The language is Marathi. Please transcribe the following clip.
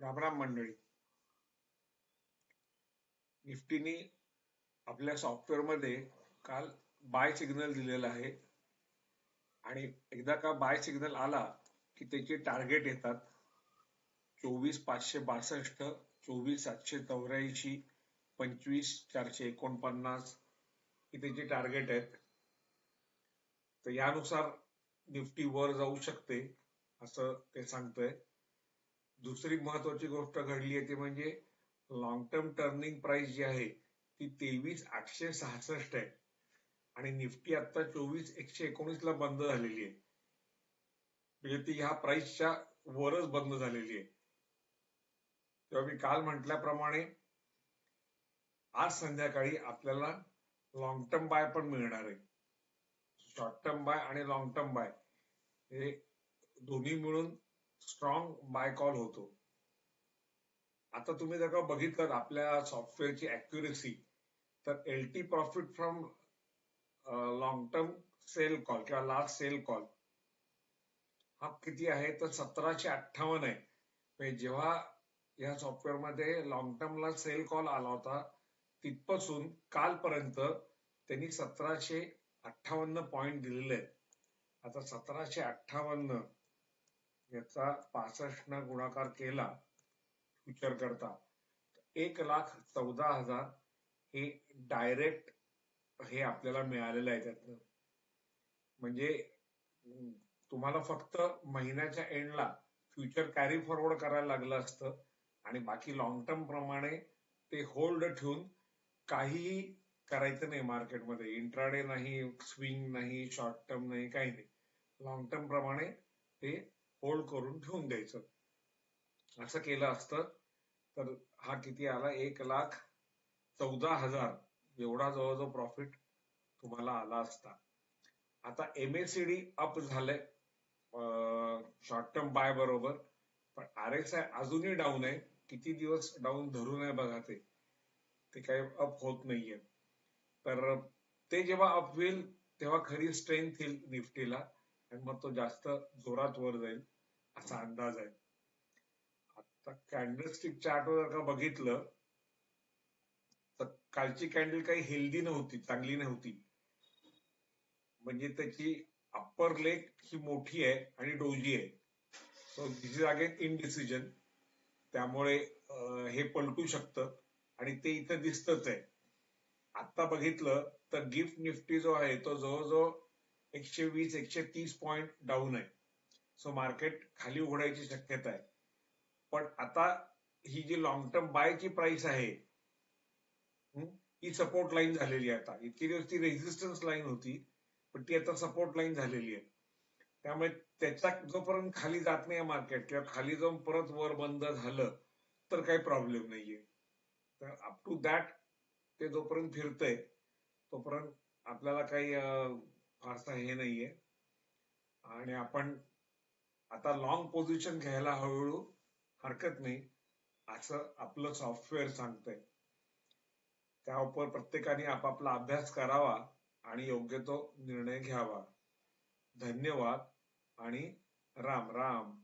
रामराम मंडळी. निफ्टीने आपल्या सॉफ्टवेअरमध्ये काल बाय सिग्नल दिलेला आहे आणि एकदा का बाय सिग्नल आला की त्याचे टार्गेट येतात 24,562, 24,784, 25,449 ही त्याची टार्गेट आहेत. तर यानुसार निफ्टी वर जाऊ शकते असं ते सांगतंय. दुसरी महत्वाची गोष्ट घडली आहे ती म्हणजे लॉंग टर्म टर्निंग प्राइस जी आहे ती 23,866 आहे आणि निफ्टी आता 24,119 ला बंद झालेली आहे. म्हणजे ती ह्या प्राइसच्या वरच बंद झालेली आहे. तेव्हा मी काल म्हटल्याप्रमाणे आज संध्याकाळी आपल्याला लॉंग टर्म बाय पण मिळणार आहे. शॉर्ट टर्म बाय आणि लॉंग टर्म बाय हे दोन्ही मिळून स्ट्रॉंग बाय कॉल होतो. आता तुम्ही जर का बघितलं आपल्या सॉफ्टवेअरची ऍक्युरेसी तर LT profit from long term sell call किंवा लास्ट सेल कॉल हा किती आहे तर 1758 आहे. म्हणजे जेव्हा या सॉफ्टवेअरमध्ये लॉंग टर्मला सेल कॉल आला होता तिथपासून कालपर्यंत त्यांनी 1758 पॉइंट दिलेले आहेत. आता 1758 याचा 65 न गुणाकार केला फ्युचर करता 1,14,000 हे डायरेक्ट हे आपल्याला मिळालेलं आहे त्यातनं. म्हणजे तुम्हाला फक्त महिन्याच्या एंडला फ्युचर कॅरी फॉरवर्ड करायला लागलं असतं आणि बाकी लॉंग टर्म प्रमाणे ते होल्ड ठेवून काहीही करायचं नाही मार्केटमध्ये. इंट्राडे नाही, स्विंग नाही, शॉर्ट टर्म नाही, काही नाही. लॉंग टर्म प्रमाणे ते होल्ड करून ठेवून द्यायचं. असं केलं असतं तर हा किती आला 1,14,000 एवढा जवळजवळ प्रॉफिट तुम्हाला आला असता. आता MACD अप झालंय शॉर्ट टर्म बाय बरोबर, पण RSI अजूनही डाऊन आहे. किती दिवस डाऊन धरू नये बघा ते काही अप होत नाहीये. तर ते जेव्हा अप होईल तेव्हा खरी स्ट्रेंथ येईल निफ्टीला आणि मग तो जास्त जोरात वर जाईल असा अंदाज आहे. आता कॅन्डलस्टिक चार्टवर जर का बघितलं तर कालची कॅन्डल काही हेल्दी नव्हती, चांगली नव्हती. म्हणजे त्याची अप्पर लेग ही मोठी आहे आणि डोजी आहे. So this is again indecision. त्यामुळे हे पलटू शकतं आणि ते इथं दिसतच आहे. आता बघितलं तर गिफ्ट निफ्टी जो आहे तो जवळजवळ 120-130 पॉइंट डाऊन आहे. सो मार्केट खाली उघडायची शक्यता आहे. पण आता ही जी लॉंग टर्म बायची प्राइस आहे ही सपोर्ट लाईन झालेली आहे. आता इतकी दिवस ती रेझिस्टन्स लाईन होती पण ती आता सपोर्ट लाईन झालेली आहे. त्यामुळे त्याचा जोपर्यंत खाली जात नाही मार्केट किंवा खाली जाऊन परत वर बंद झालं तर काही प्रॉब्लेम नाहीये. तर अप टू दॅट ते जोपर्यंत फिरतंय तोपर्यंत आपल्याला काही फारसा हे नाहीये आणि आपण आता लॉंग पोझिशन घ्यायला हळूहळू हरकत नाही असं आपलं सॉफ्टवेअर सांगतंय. त्यावर प्रत्येकाने आपापला अभ्यास करावा आणि योग्य तो निर्णय घ्यावा. धन्यवाद आणि राम राम.